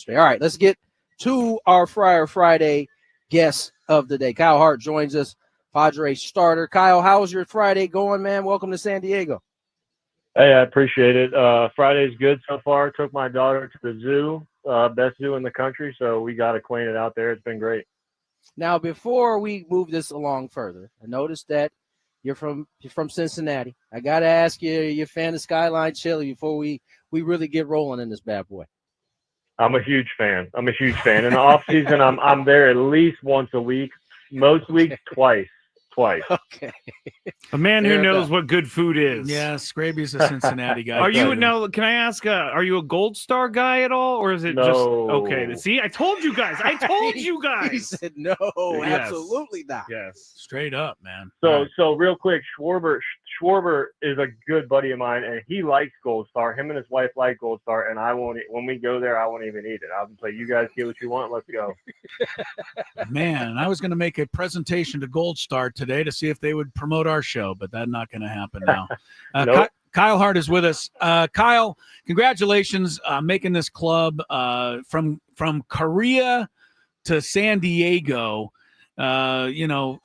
All right, let's get to our Friar Friday guest of the day. Kyle Hart joins us, Padres starter. Kyle, how's your Friday going, man? Welcome to San Diego. Hey, I appreciate it. Friday's good so far. Took my daughter to the zoo, best zoo in the country, so we got acquainted out there. It's been great. Now, before we move this along further, I noticed that you're from Cincinnati. I got to ask you, you're a fan of Skyline Chili before we really get rolling in this bad boy. I'm a huge fan. In the off season, I'm there at least once a week. Most weeks, twice. Okay. A man who knows what good food is. Yes, Graby's a Cincinnati guy. Are you now? Can I ask? Are you a Gold Star guy at all, or is it just okay? See, I told you guys. He said no, Yes. Absolutely not. Yes, straight up, man. So real quick, Schwarber is a good buddy of mine, and he likes Gold Star. Him and his wife like Gold Star, and I won't. When we go there, I won't even eat it. I'll be like, you guys get what you want. Let's go. Man, I was going to make a presentation to Gold Star today to see if they would promote our show, but that's not going to happen now. Nope. Kyle Hart is with us. Kyle, congratulations making this club from Korea to San Diego. A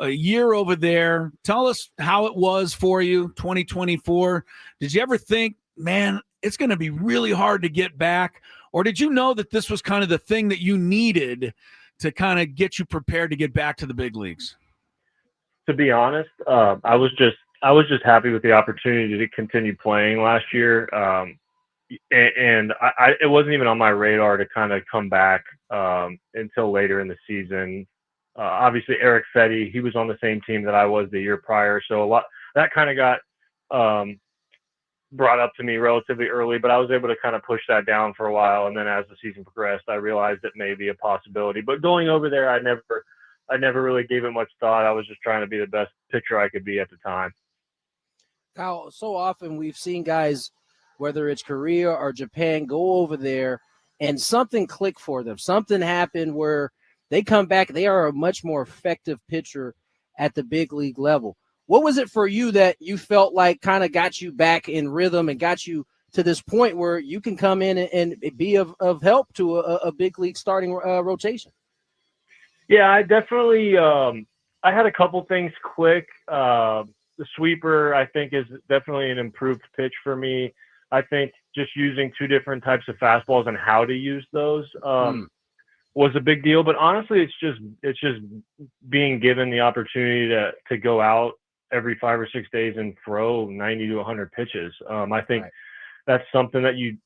year over there. Tell us how it was for you, 2024. Did you ever think, man, it's going to be really hard to get back? Or did you know that this was kind of the thing that you needed to kind of get you prepared to get back to the big leagues? To be honest, I was just happy with the opportunity to continue playing last year, and it wasn't even on my radar to kind of come back until later in the season. Obviously, Eric Fetty, he was on the same team that I was the year prior, so a lot that kind of got brought up to me relatively early, but I was able to kind of push that down for a while, and then as the season progressed, I realized it may be a possibility. But going over there, I never really gave it much thought. I was just trying to be the best pitcher I could be at the time. Kyle, so often we've seen guys, whether it's Korea or Japan, go over there and something clicked for them. Something happened where they come back. They are a much more effective pitcher at the big league level. What was it for you that you felt like kind of got you back in rhythm and got you to this point where you can come in and be of help to a big league starting rotation? Yeah, I definitely I had a couple things click. The sweeper, I think, is definitely an improved pitch for me. I think just using two different types of fastballs and how to use those was a big deal. But honestly, it's just being given the opportunity to go out every 5 or 6 days and throw 90 to 100 pitches. I think that's something that you,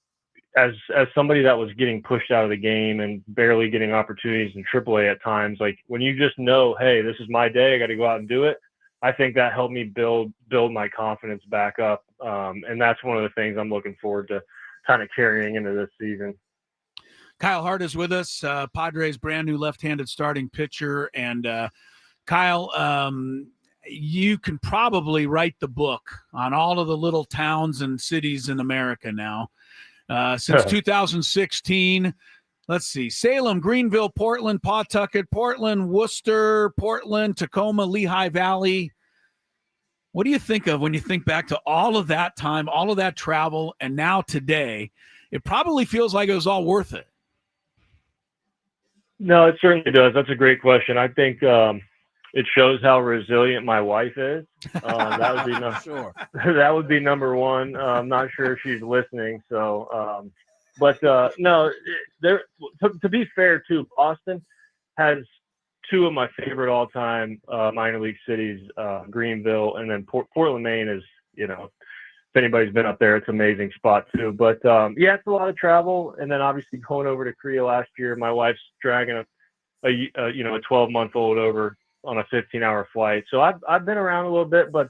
as somebody that was getting pushed out of the game and barely getting opportunities in AAA at times, like when you just know, hey, this is my day, I got to go out and do it. I think that helped me build my confidence back up. And that's one of the things I'm looking forward to kind of carrying into this season. Kyle Hart is with us, Padres' brand new left-handed starting pitcher. And Kyle, you can probably write the book on all of the little towns and cities in America now. Since 2016, let's see, Salem, Greenville, Portland, Pawtucket, Portland, Worcester, Portland, Tacoma, Lehigh Valley. What do you think of when you think back to all of that time, all of that travel, and now today? It probably feels like it was all worth it. No, it certainly does. That's a great question. I think it shows how resilient my wife is. That would be that would be number one. I'm not sure if she's listening. So, no, to be fair too, Boston has two of my favorite all-time minor league cities, Greenville, and then Portland, Maine is, if anybody's been up there, it's an amazing spot too. But yeah, it's a lot of travel, and then obviously going over to Korea last year, my wife's dragging a 12-month-old over on a 15-hour flight. So I've been around a little bit, but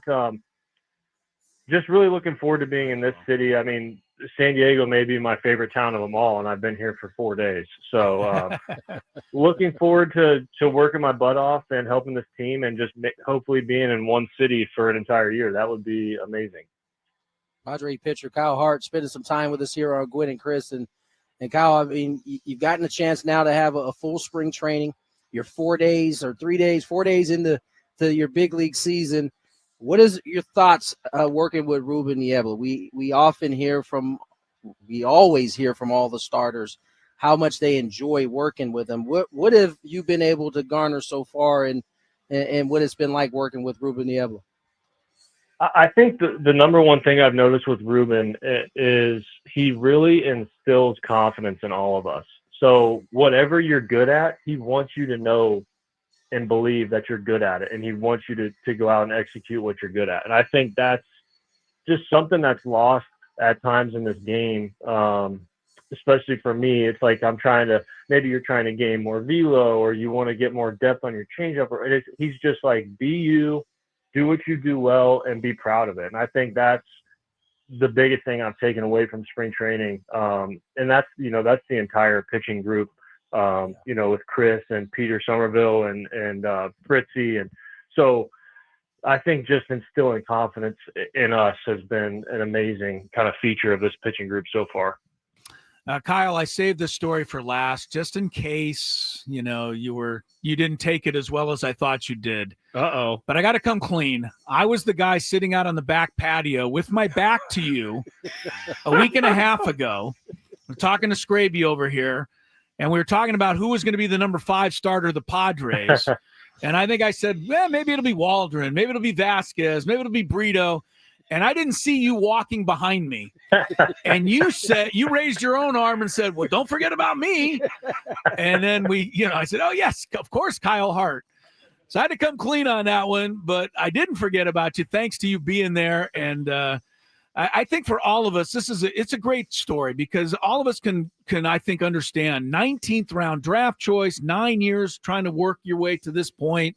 just really looking forward to being in this city. I mean, San Diego may be my favorite town of them all, and I've been here for 4 days. So looking forward to working my butt off and helping this team and just hopefully being in one city for an entire year. That would be amazing. Padre pitcher Kyle Hart spending some time with us here on Gwynn and Chris. And Kyle, I mean, you've gotten a chance now to have a full spring training. You're 4 days into your big league season. What is your thoughts working with Ruben Niebla? We always hear from all the starters how much they enjoy working with him. What have you been able to garner so far, and what it's been like working with Ruben Niebla? I think the number one thing I've noticed with Ruben is he really instills confidence in all of us. So whatever you're good at, he wants you to know and believe that you're good at it, and he wants you to go out and execute what you're good at. And I think that's just something that's lost at times in this game. Especially for me, it's like maybe you're trying to gain more velo, or you want to get more depth on your changeup, or he's just like, be you, do what you do well, and be proud of it. And I think that's the biggest thing I've taken away from spring training. And that's the entire pitching group, with Chris and Peter Somerville and Fritzy. And so I think just instilling confidence in us has been an amazing kind of feature of this pitching group so far. Kyle, I saved this story for last, just in case, you didn't take it as well as I thought you did. Uh-oh. But I got to come clean. I was the guy sitting out on the back patio with my back to you a week and a half ago. We're talking to Scraby over here, and we were talking about who was going to be the number 5 starter of the Padres. And I think I said, maybe it'll be Waldron, maybe it'll be Vasquez, maybe it'll be Brito. And I didn't see you walking behind me. And you raised your own arm and said, well, don't forget about me. And then I said, oh, yes, of course, Kyle Hart. So I had to come clean on that one, but I didn't forget about you, thanks to you being there. And I think for all of us, it's a great story, because all of us can I think understand 19th round draft choice, 9 years trying to work your way to this point.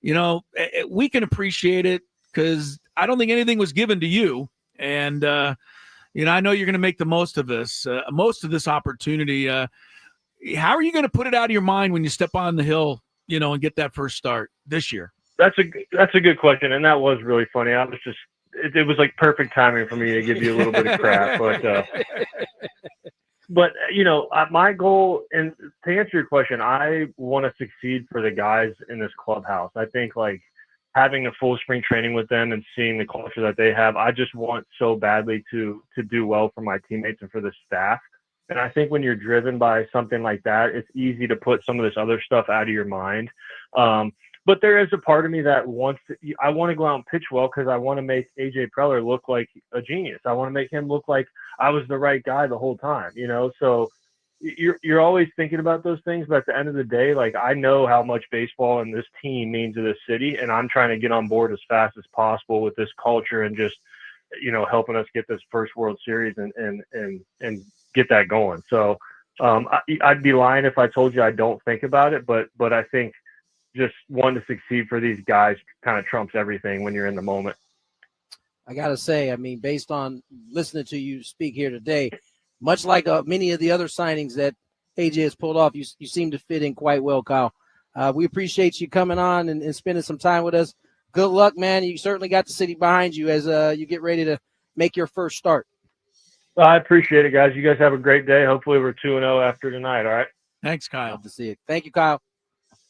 We can appreciate it, because I don't think anything was given to you. And, I know you're going to make the most of this opportunity. How are you going to put it out of your mind when you step on the hill, and get that first start this year? That's a good question. And that was really funny. I was just, it was like perfect timing for me to give you a little bit of crap, but my goal, and to answer your question, I want to succeed for the guys in this clubhouse. I think like having a full spring training with them and seeing the culture that they have, I just want so badly to do well for my teammates and for the staff. And I think when you're driven by something like that, it's easy to put some of this other stuff out of your mind. But there is a part of me that I want to go out and pitch well, because I want to make AJ Preller look like a genius. I want to make him look like I was the right guy the whole time, So you're always thinking about those things, but at the end of the day, like, I know how much baseball and this team mean to this city, and I'm trying to get on board as fast as possible with this culture and just, helping us get this first World Series and get that going. So I'd be lying if I told you I don't think about it, but I think just wanting to succeed for these guys kind of trumps everything when you're in the moment. I got to say, I mean, based on listening to you speak here today, much like many of the other signings that AJ has pulled off, you seem to fit in quite well, Kyle. We appreciate you coming on and spending some time with us. Good luck, man. You certainly got the city behind you as you get ready to make your first start. Well, I appreciate it, guys. You guys have a great day. Hopefully we're 2-0 after tonight, all right? Thanks, Kyle. Love to see it. Thank you, Kyle.